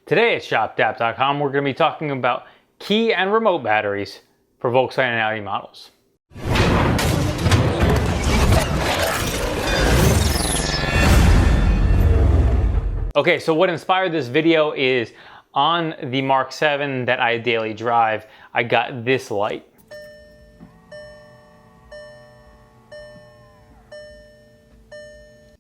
Today at shopdap.com, we're going to be talking about key and remote batteries for Volkswagen and Audi models. Okay, so what inspired this video is on the Mark 7 that I daily drive, I got this light.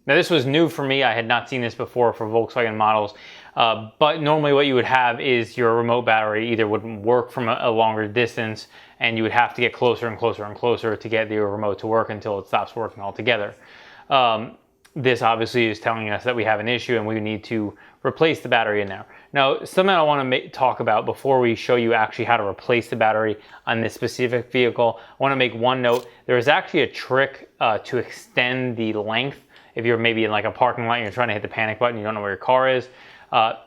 Now this was new for me. I had not seen this before for Volkswagen models, but normally what you would have is your remote battery either wouldn't work from a longer distance and you would have to get closer and closer and closer to get your remote to work until it stops working altogether. This obviously is telling us that we have an issue and we need to replace the battery in there. Now, something I want to talk about before we show you actually how to replace the battery on this specific vehicle, I want to make one note. There is actually a trick to extend the length. If you're maybe in like a parking lot and you're trying to hit the panic button, you don't know where your car is.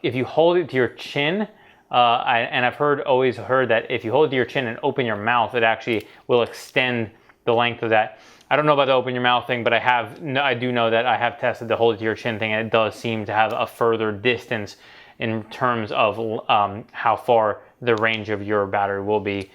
If you hold it to your chin, and I've always heard that if you hold it to your chin and open your mouth, it actually will extend the length of that. I don't know about the open your mouth thing, but I do know that I have tested the hold it to your chin thing, and it does seem to have a further distance in terms of how far the range of your battery will be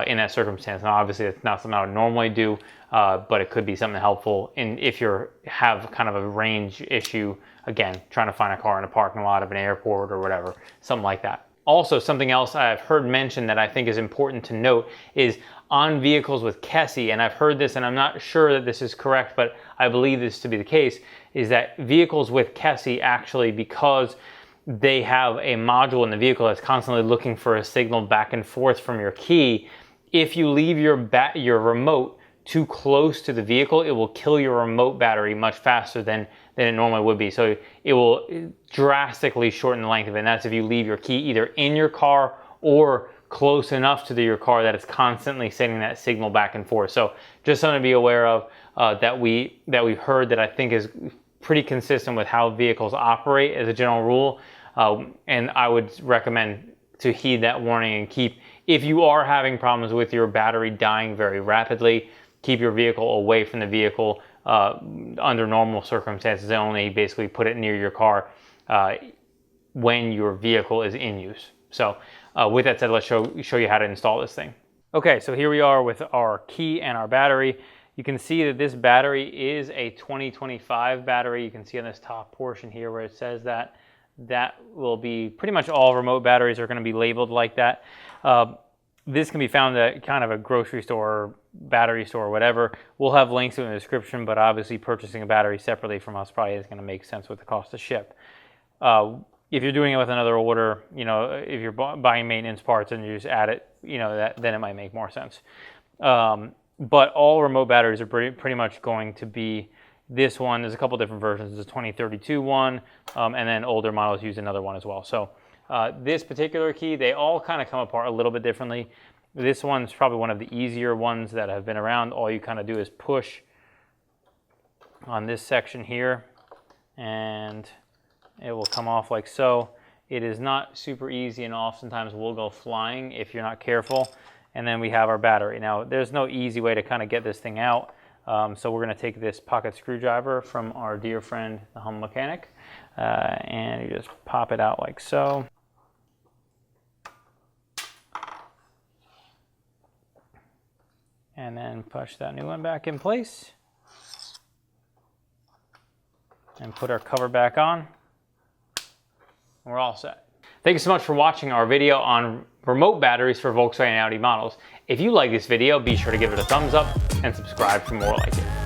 in that circumstance. Now, obviously, it's not something I would normally do, but it could be something helpful if you have kind of a range issue, again, trying to find a car in a parking lot of an airport or whatever, something like that. Also, something else I've heard mentioned that I think is important to note is on vehicles with KESI, and I've heard this and I'm not sure that this is correct, but I believe this to be the case, is that vehicles with KESI actually, because they have a module in the vehicle that's constantly looking for a signal back and forth from your key, if you leave your remote too close to the vehicle, it will kill your remote battery much faster than it normally would be. So it will drastically shorten the length of it. And that's if you leave your key either in your car or close enough to your car that it's constantly sending that signal back and forth. So just something to be aware of that we've heard that I think is pretty consistent with how vehicles operate as a general rule. And I would recommend to heed that warning and if you are having problems with your battery dying very rapidly, keep your vehicle away from the vehicle under normal circumstances, and only basically put it near your car when your vehicle is in use. So with that said, let's show you how to install this thing. Okay, so here we are with our key and our battery. You can see that this battery is a 2025 battery. You can see on this top portion here where it says that will be pretty much all remote batteries are going to be labeled like that. This can be found at kind of a grocery store, battery store, whatever. We'll have links to it in the description, but obviously purchasing a battery separately from us probably isn't going to make sense with the cost to ship. If you're doing it with another order, if you're buying maintenance parts and you just add it, then it might make more sense. But all remote batteries are pretty much going to be this one. There's a couple different versions. There's a 2032 one, and then older models use another one as well. So this particular key, they all kind of come apart a little bit differently. This one's probably one of the easier ones that have been around. All you kind of do is push on this section here, and it will come off like so. It is not super easy, and oftentimes will go flying if you're not careful. And then we have our battery. Now, there's no easy way to kind of get this thing out. So we're going to take this pocket screwdriver from our dear friend, the Hum Mechanic, and you just pop it out like so. And then push that new one back in place. And put our cover back on. We're all set. Thank you so much for watching our video on remote batteries for Volkswagen and Audi models. If you like this video, be sure to give it a thumbs up and subscribe for more like it.